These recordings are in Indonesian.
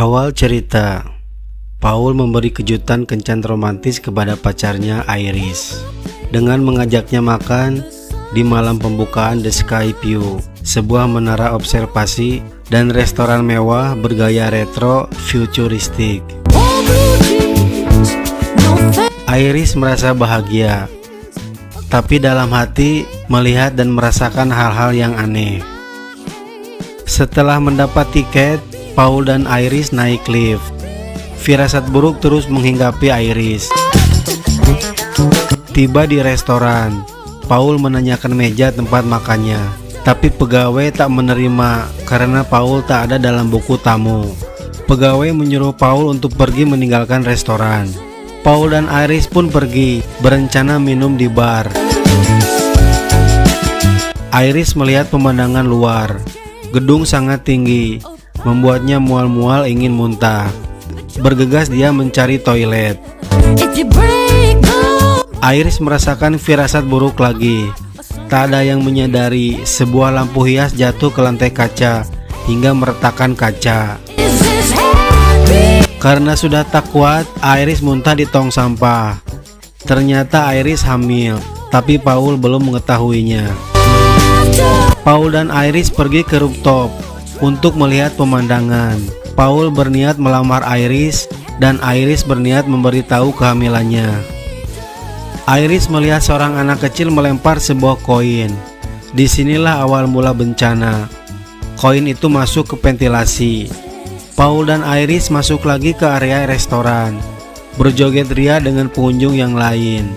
Awal cerita, Paul memberi kejutan kencan romantis kepada pacarnya Iris dengan mengajaknya makan di malam pembukaan The Sky View, sebuah menara observasi dan restoran mewah bergaya retro futuristik. Iris merasa bahagia, tapi dalam hati melihat dan merasakan hal-hal yang aneh. Setelah mendapat tiket, Paul dan Iris naik lift. Firasat buruk terus menghinggapi Iris. Tiba di restoran, Paul menanyakan meja tempat makannya, tapi pegawai tak menerima karena Paul tak ada dalam buku tamu. Pegawai menyuruh Paul untuk pergi meninggalkan restoran. Paul dan Iris pun pergi, berencana minum di bar. Iris melihat pemandangan luar. Gedung sangat tinggi, membuatnya mual-mual ingin muntah. Bergegas dia mencari toilet. Iris merasakan firasat buruk lagi. Tak ada yang menyadari sebuah lampu hias jatuh ke lantai kaca hingga meretakkan kaca. Karena sudah tak kuat, Iris muntah di tong sampah. Ternyata Iris hamil, tapi Paul belum mengetahuinya. Paul dan Iris pergi ke rooftop untuk melihat pemandangan. Paul berniat melamar Iris dan Iris berniat memberitahu kehamilannya. Iris melihat seorang anak kecil melempar sebuah koin. Disinilah awal mula bencana. Koin itu masuk ke ventilasi. Paul dan Iris masuk lagi ke area restoran, berjoget ria dengan pengunjung yang lain.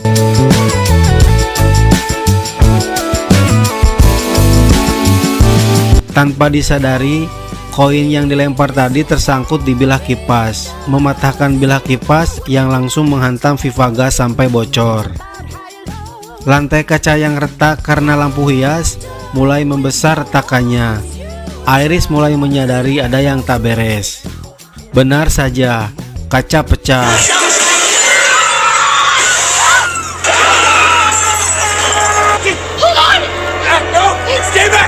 Tanpa disadari, koin yang dilempar tadi tersangkut di bilah kipas, mematahkan bilah kipas yang langsung menghantam pipa gas sampai bocor. Lantai kaca yang retak karena lampu hias mulai membesar retakannya. Iris mulai menyadari ada yang tak beres. Benar saja, kaca pecah.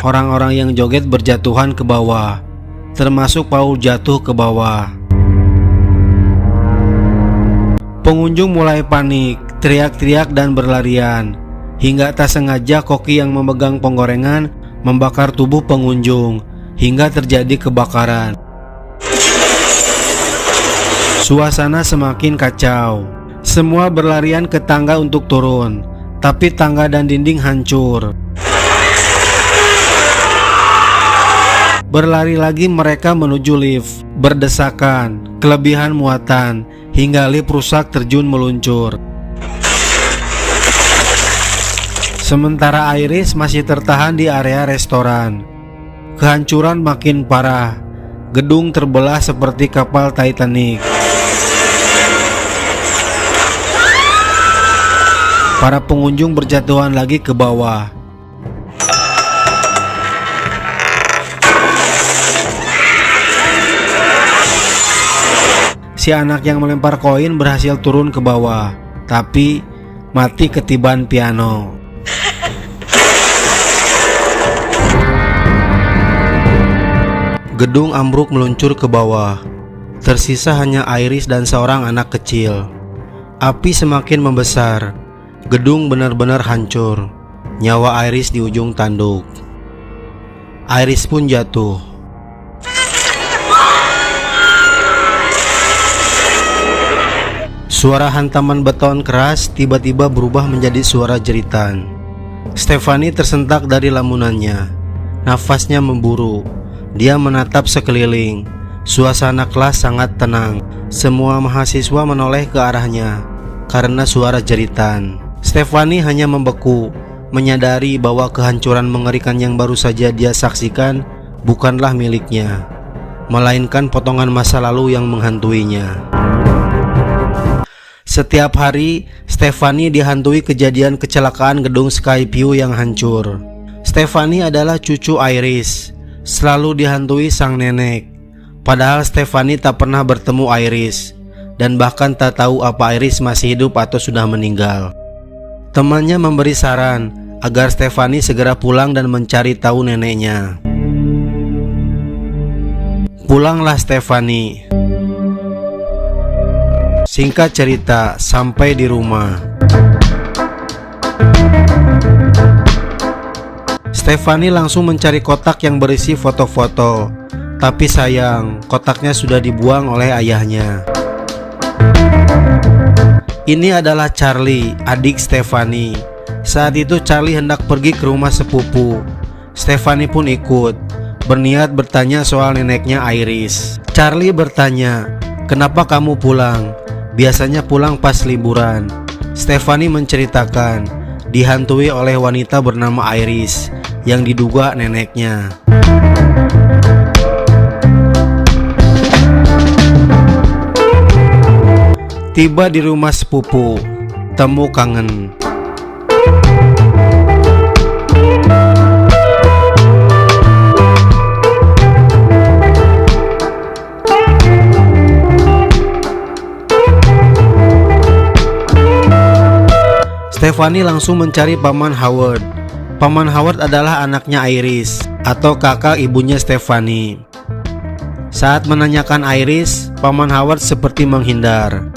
Orang-orang yang joget berjatuhan ke bawah, termasuk Paul jatuh ke bawah. Pengunjung mulai panik, teriak-teriak dan berlarian. Hingga tak sengaja koki yang memegang penggorengan membakar tubuh pengunjung, hingga terjadi kebakaran. Suasana semakin kacau. Semua berlarian ke tangga untuk turun, tapi tangga dan dinding hancur. Berlari lagi mereka menuju lift, berdesakan, kelebihan muatan, hingga lift rusak terjun meluncur. Sementara Iris masih tertahan di area restoran. Kehancuran makin parah. Gedung terbelah seperti kapal Titanic. Para pengunjung berjatuhan lagi ke bawah. Si anak yang melempar koin berhasil turun ke bawah, tapi mati ketiban piano. Gedung ambruk meluncur ke bawah. Tersisa hanya Iris dan seorang anak kecil. Api semakin membesar. Gedung benar-benar hancur. Nyawa Iris di ujung tanduk. Iris pun jatuh. Suara hantaman beton keras tiba-tiba berubah menjadi suara jeritan. Stephanie tersentak dari lamunannya. Nafasnya memburu. Dia menatap sekeliling. Suasana kelas sangat tenang. Semua mahasiswa menoleh ke arahnya karena suara jeritan. Stephanie hanya membeku, menyadari bahwa kehancuran mengerikan yang baru saja dia saksikan bukanlah miliknya, melainkan potongan masa lalu yang menghantuinya. Setiap hari, Stephanie dihantui kejadian kecelakaan gedung Sky View yang hancur. Stephanie adalah cucu Iris, selalu dihantui sang nenek. Padahal Stephanie tak pernah bertemu Iris, dan bahkan tak tahu apa Iris masih hidup atau sudah meninggal. Temannya memberi saran agar Stephanie segera pulang dan mencari tahu neneknya. Pulanglah Stephanie. Singkat cerita, sampai di rumah, Stefani langsung mencari kotak yang berisi foto-foto. Tapi sayang, kotaknya sudah dibuang oleh ayahnya. Ini adalah Charlie, adik Stefani. Saat itu Charlie hendak pergi ke rumah sepupu. Stefani pun ikut, berniat bertanya soal neneknya Iris. Charlie bertanya, "Kenapa kamu pulang? Biasanya pulang pas liburan." Stefani menceritakan dihantui oleh wanita bernama Iris yang diduga neneknya. Tiba di rumah sepupu, temu kangen. Stefani langsung mencari Paman Howard. Paman Howard adalah anaknya Iris atau kakak ibunya Stefani. Saat menanyakan Iris, Paman Howard seperti menghindar.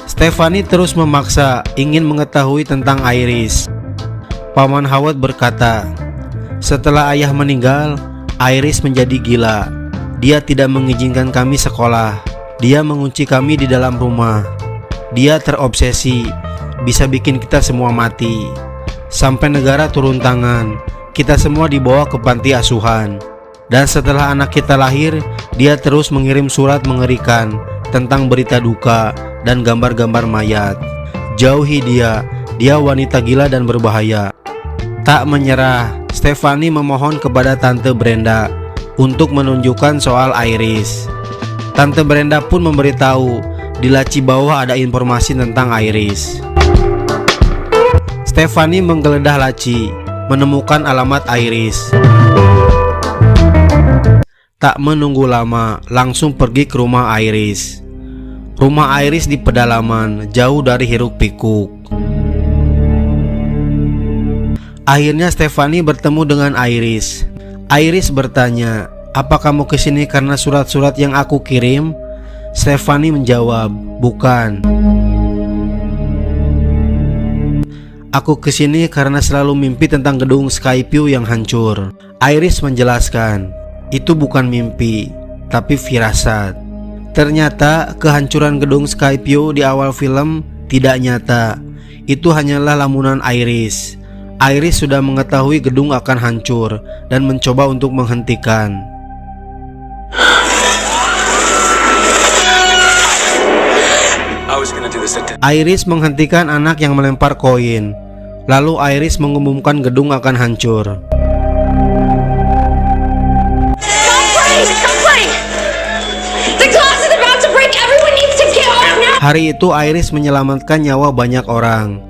Stefani terus memaksa ingin mengetahui tentang Iris. Paman Howard berkata, "Setelah ayah meninggal, Iris menjadi gila. Dia tidak mengizinkan kami sekolah. Dia mengunci kami di dalam rumah. Dia terobsesi, bisa bikin kita semua mati. Sampai negara turun tangan, kita semua dibawa ke panti asuhan. Dan setelah anak kita lahir, dia terus mengirim surat mengerikan tentang berita duka dan gambar-gambar mayat. Jauhi dia wanita gila dan berbahaya." Tak menyerah, Stefani memohon kepada Tante Brenda untuk menunjukkan soal Iris. Tante Brenda pun memberitahu di laci bawah ada informasi tentang Iris. Stefani menggeledah laci, menemukan alamat Iris. Tak menunggu lama, langsung pergi ke rumah Iris. Rumah Iris di pedalaman, jauh dari hiruk pikuk. Akhirnya Stefani bertemu dengan Iris. Iris bertanya, "Apa kamu kesini karena surat-surat yang aku kirim?" Stefani menjawab, "Bukan. Aku kesini karena selalu mimpi tentang gedung Skyview yang hancur." Iris menjelaskan, "Itu bukan mimpi, tapi firasat." Ternyata kehancuran gedung Skyview di awal film tidak nyata. Itu hanyalah lamunan Iris. Iris sudah mengetahui gedung akan hancur dan mencoba untuk menghentikan. Iris menghentikan anak yang melempar koin. Lalu Iris mengumumkan gedung akan hancur. Hari itu Iris menyelamatkan nyawa banyak orang.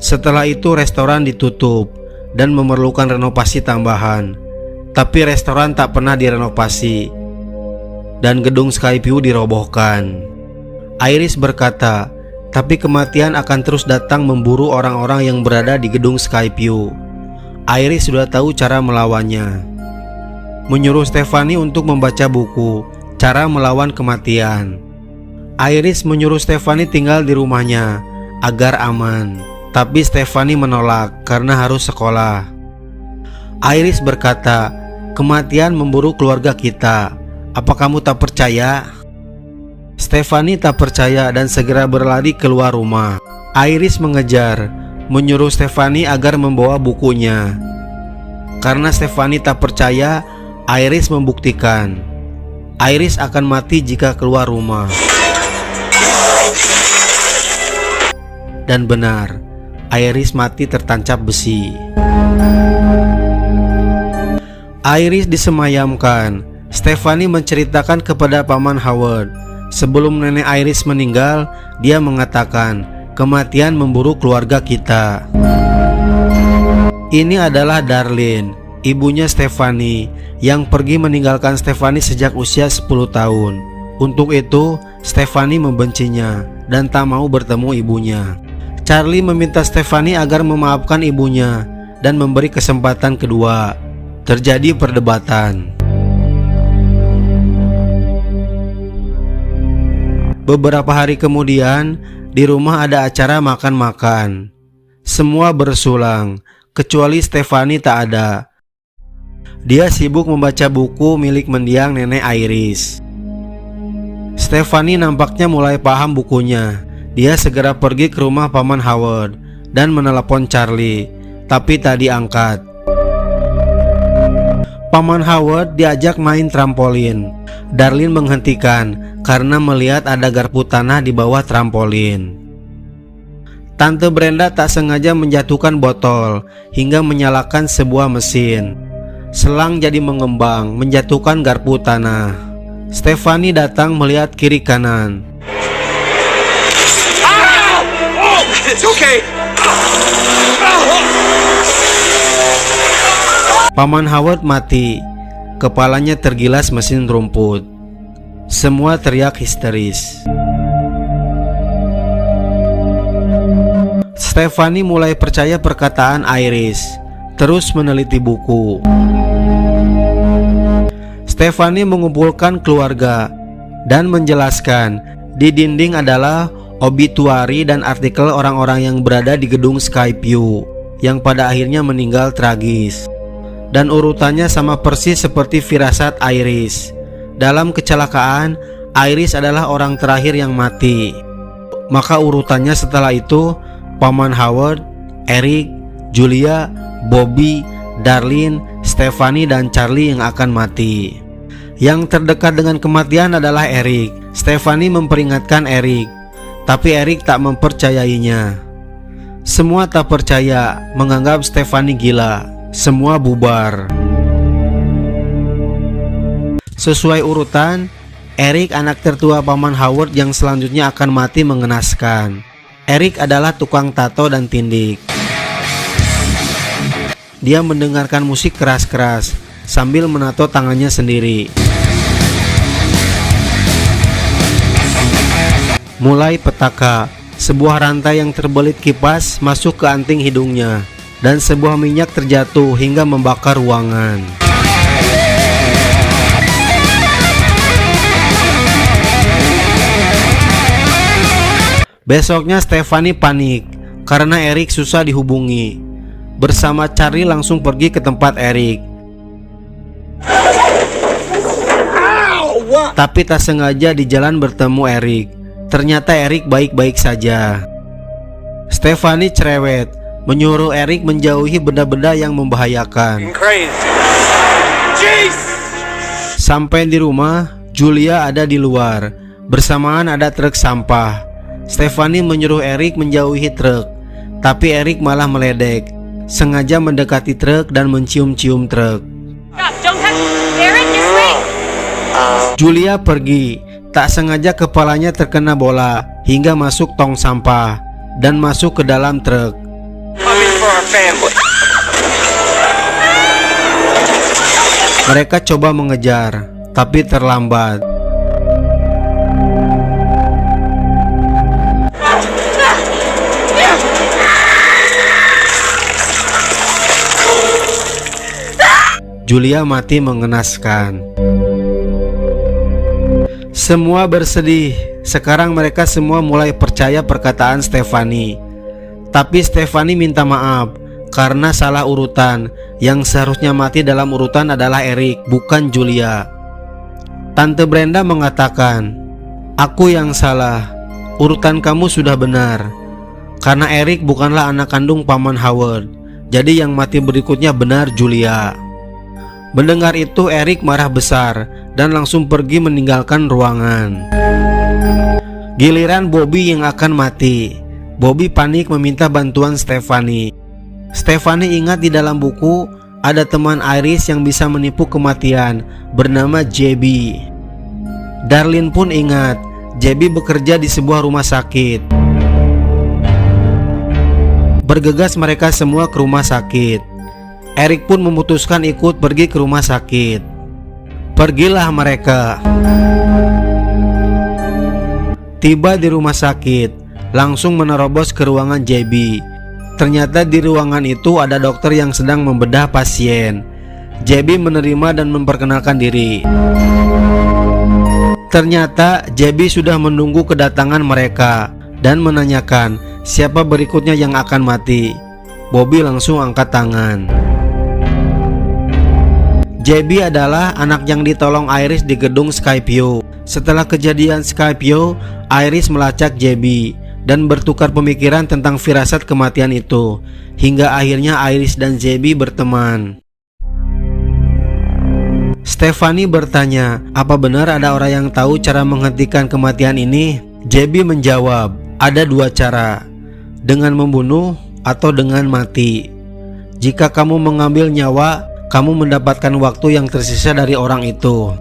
Setelah itu restoran ditutup dan memerlukan renovasi tambahan. Tapi restoran tak pernah direnovasi dan gedung Skyview dirobohkan. Iris berkata, "Tapi kematian akan terus datang memburu orang-orang yang berada di gedung Skyview." Iris sudah tahu cara melawannya. Menyuruh Stefani untuk membaca buku Cara Melawan Kematian. Iris menyuruh Stefani tinggal di rumahnya agar aman. Tapi Stefani menolak karena harus sekolah. Iris berkata, "Kematian memburu keluarga kita. Apa kamu tak percaya?" Stefani tak percaya dan segera berlari keluar rumah. Iris mengejar, menyuruh Stefani agar membawa bukunya. Karena Stefani tak percaya, Iris membuktikan Iris akan mati jika keluar rumah. Dan benar, Iris mati tertancap besi. Iris disemayamkan. Stefani menceritakan kepada Paman Howard. Sebelum nenek Iris meninggal, dia mengatakan, "Kematian memburu keluarga kita." Ini adalah Darlene, ibunya Stefani, yang pergi meninggalkan Stefani sejak usia 10 tahun. Untuk itu, Stefani membencinya dan tak mau bertemu ibunya. Charlie meminta Stefani agar memaafkan ibunya dan memberi kesempatan kedua. Terjadi perdebatan. Beberapa hari kemudian, di rumah ada acara makan-makan. Semua bersulang, kecuali Stefani tak ada. Dia sibuk membaca buku milik mendiang nenek Iris. Stefani nampaknya mulai paham bukunya. Dia segera pergi ke rumah Paman Howard dan menelepon Charlie, tapi tak diangkat. Paman Howard diajak main trampolin. Darlene menghentikan karena melihat ada garpu tanah di bawah trampolin. Tante Brenda tak sengaja menjatuhkan botol hingga menyalakan sebuah mesin. Selang jadi mengembang, menjatuhkan garpu tanah. Stefani datang melihat kiri kanan. It's okay. Paman Howard mati. Kepalanya tergilas mesin rumput. Semua teriak histeris. Stefani mulai percaya perkataan Iris, terus meneliti buku. Stefani mengumpulkan keluarga dan menjelaskan di dinding adalah obituari dan artikel orang-orang yang berada di gedung Skyview yang pada akhirnya meninggal tragis. Dan urutannya sama persis seperti firasat Iris. Dalam kecelakaan, Iris adalah orang terakhir yang mati. Maka urutannya setelah itu, Paman Howard, Eric, Julia, Bobby, Darlene, Stefani, dan Charlie yang akan mati. Yang terdekat dengan kematian adalah Eric. Stefani memperingatkan Eric, tapi Eric tak mempercayainya. Semua tak percaya, menganggap Stefani gila. Semua bubar. Sesuai urutan, Eric, anak tertua Paman Howard yang selanjutnya akan mati, mengenaskan. Eric adalah tukang tato dan tindik. Dia mendengarkan musik keras-keras sambil menato tangannya sendiri. Mulai petaka, sebuah rantai yang terbelit kipas masuk ke anting hidungnya, dan sebuah minyak terjatuh hingga membakar ruangan. Besoknya Stefani panik karena Eric susah dihubungi. Bersama Charlie langsung pergi ke tempat Eric. Tapi tak sengaja di jalan bertemu Eric. Ternyata Eric baik-baik saja. Stefani cerewet, menyuruh Eric menjauhi benda-benda yang membahayakan. Sampai di rumah, Julia ada di luar. Bersamaan ada truk sampah. Stefani menyuruh Eric menjauhi truk, tapi Eric malah meledek, sengaja mendekati truk dan mencium-cium truk. Julia pergi, tak sengaja kepalanya terkena bola hingga masuk tong sampah dan masuk ke dalam truk. Mereka coba mengejar, tapi terlambat. Julia mati mengenaskan. Semua bersedih. Sekarang mereka semua mulai percaya perkataan Stefani. Tapi Stefani minta maaf karena salah urutan. Yang seharusnya mati dalam urutan adalah Eric, bukan Julia. Tante Brenda mengatakan, "Aku yang salah. Urutan kamu sudah benar. Karena Eric bukanlah anak kandung Paman Howard. Jadi yang mati berikutnya benar Julia." Mendengar itu, Eric marah besar dan langsung pergi meninggalkan ruangan. Giliran Bobby yang akan mati. Bobby panik meminta bantuan Stefani. Stefani ingat di dalam buku ada teman Iris yang bisa menipu kematian bernama JB. Darlene pun ingat JB bekerja di sebuah rumah sakit. Bergegas mereka semua ke rumah sakit. Eric pun memutuskan ikut pergi ke rumah sakit. Pergilah mereka. Tiba di rumah sakit, langsung menerobos ke ruangan JB. Ternyata di ruangan itu ada dokter yang sedang membedah pasien. JB menerima dan memperkenalkan diri. Ternyata JB sudah menunggu kedatangan mereka dan menanyakan siapa berikutnya yang akan mati. Bobby langsung angkat tangan. JB adalah anak yang ditolong Iris di gedung Skypio. Setelah kejadian Skypio, Iris melacak JB dan bertukar pemikiran tentang firasat kematian itu, hingga akhirnya Iris dan JB berteman. Stephanie bertanya, apa benar ada orang yang tahu cara menghentikan kematian ini? JB menjawab, ada dua cara, dengan membunuh atau dengan mati. Jika kamu mengambil nyawa, kamu mendapatkan waktu yang tersisa dari orang itu.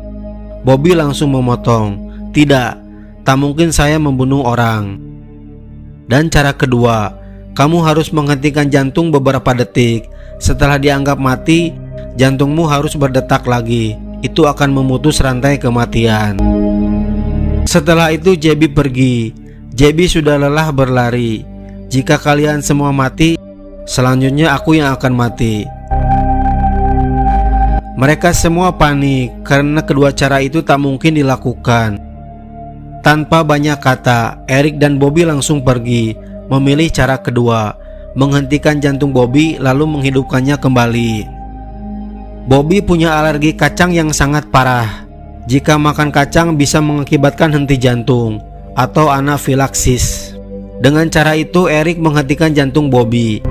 Bobby langsung memotong, tidak, tak mungkin saya membunuh orang. Dan cara kedua, kamu harus menghentikan jantung beberapa detik. Setelah dianggap mati, jantungmu harus berdetak lagi. Itu akan memutus rantai kematian. Setelah itu JB pergi. JB sudah lelah berlari. Jika kalian semua mati, selanjutnya aku yang akan mati. Mereka semua panik karena kedua cara itu tak mungkin dilakukan. Tanpa banyak kata, Eric dan Bobby langsung pergi, memilih cara kedua, menghentikan jantung Bobby lalu menghidupkannya kembali. Bobby punya alergi kacang yang sangat parah. Jika makan kacang bisa mengakibatkan henti jantung atau anafilaksis. Dengan cara itu Eric menghentikan jantung Bobby.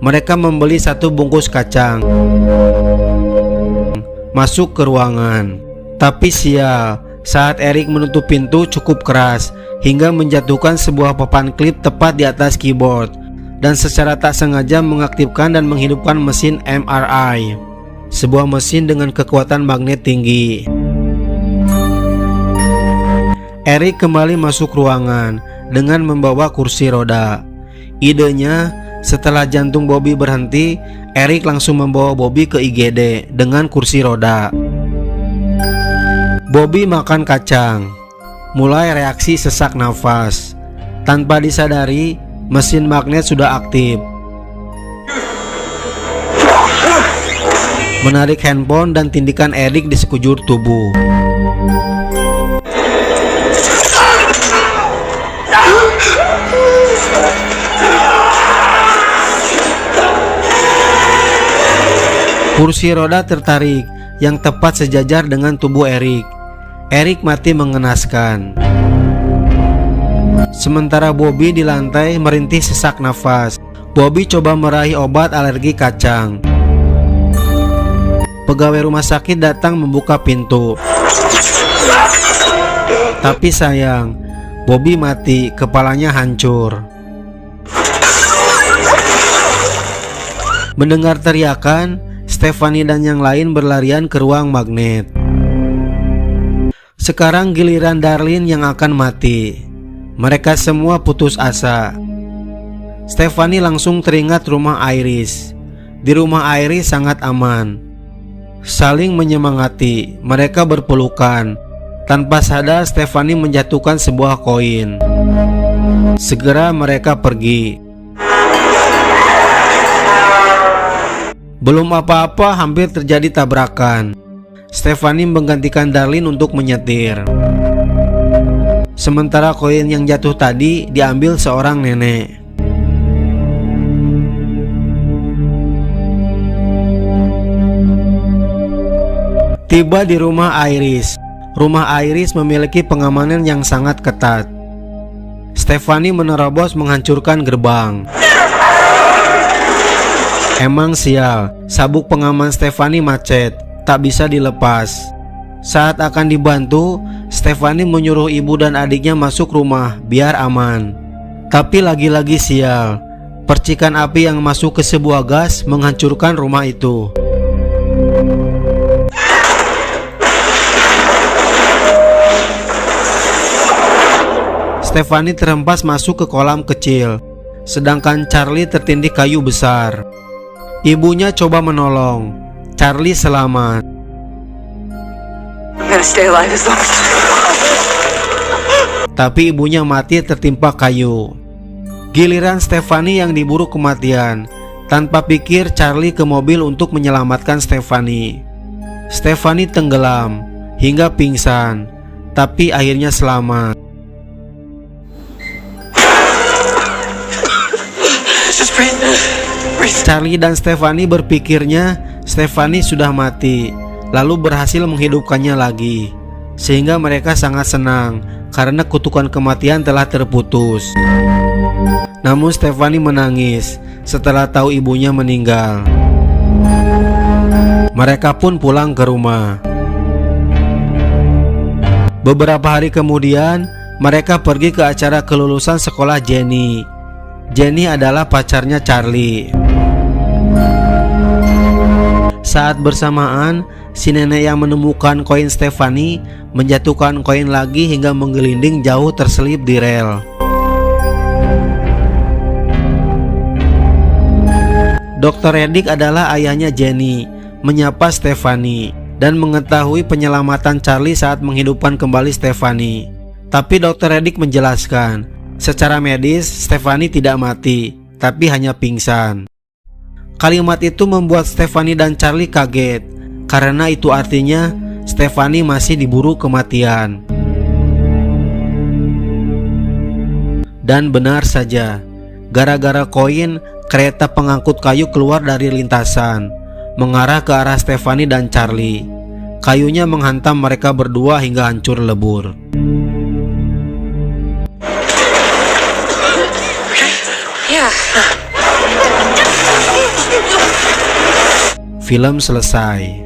Mereka membeli 1 bungkus kacang, masuk ke ruangan. Tapi sial, saat Eric menutup pintu cukup keras hingga menjatuhkan sebuah papan klip tepat di atas keyboard, dan secara tak sengaja mengaktifkan dan menghidupkan mesin MRI, sebuah mesin dengan kekuatan magnet tinggi. Eric kembali masuk ruangan dengan membawa kursi roda. Idenya, setelah jantung Bobby berhenti, Eric langsung membawa Bobby ke IGD dengan kursi roda. Bobby makan kacang, mulai reaksi sesak nafas. Tanpa disadari, mesin magnet sudah aktif. Menarik handphone dan tindikan Eric di sekujur tubuh. Kursi roda tertarik yang tepat sejajar dengan tubuh Eric. Eric mati mengenaskan. Sementara Bobby di lantai merintih sesak nafas. Bobby coba meraih obat alergi kacang. Pegawai rumah sakit datang membuka pintu. Tapi sayang, Bobby mati, kepalanya hancur. Mendengar teriakan, Stephanie dan yang lain berlarian ke ruang magnet. Sekarang giliran Darlene yang akan mati. Mereka semua putus asa. Stephanie langsung teringat rumah Iris. Di rumah Iris sangat aman. Saling menyemangati, mereka berpelukan. Tanpa sadar Stephanie menjatuhkan sebuah koin. Segera mereka pergi. Belum apa-apa hampir terjadi tabrakan. Stephanie menggantikan Darlene untuk menyetir. Sementara koin yang jatuh tadi diambil seorang nenek. Tiba di rumah Iris. Rumah Iris memiliki pengamanan yang sangat ketat. Stephanie menerobos menghancurkan gerbang. Emang sial, sabuk pengaman Stephanie macet, tak bisa dilepas. Saat akan dibantu, Stephanie menyuruh ibu dan adiknya masuk rumah biar aman. Tapi lagi-lagi sial, percikan api yang masuk ke sebuah gas menghancurkan rumah itu. Stephanie terhempas masuk ke kolam kecil, sedangkan Charlie tertindih kayu besar. Ibunya coba menolong. Charlie selamat. Tapi ibunya mati tertimpa kayu. Giliran Stephanie yang diburu kematian. Tanpa pikir Charlie ke mobil untuk menyelamatkan Stephanie. Stephanie tenggelam hingga pingsan, tapi akhirnya selamat. Just breathe. Breathe. Charlie dan Stephanie berpikirnya Stephanie sudah mati, lalu berhasil menghidupkannya lagi, sehingga mereka sangat senang karena kutukan kematian telah terputus. Namun Stephanie menangis setelah tahu ibunya meninggal. Mereka pun pulang ke rumah. Beberapa hari kemudian, mereka pergi ke acara kelulusan sekolah Jenny. Jenny adalah pacarnya Charlie. Saat bersamaan, si nenek yang menemukan koin Stephanie menjatuhkan koin lagi hingga menggelinding jauh terselip di rel. Dr. Reddick adalah ayahnya Jenny, menyapa Stephanie dan mengetahui penyelamatan Charlie saat menghidupkan kembali Stephanie. Tapi Dr. Reddick menjelaskan, secara medis Stephanie tidak mati, tapi hanya pingsan. Kalimat itu membuat Stephanie dan Charlie kaget, karena itu artinya Stephanie masih diburu kematian. Dan benar saja, gara-gara koin, kereta pengangkut kayu keluar dari lintasan, mengarah ke arah Stephanie dan Charlie. Kayunya menghantam mereka berdua hingga hancur lebur. Yeah. Film selesai.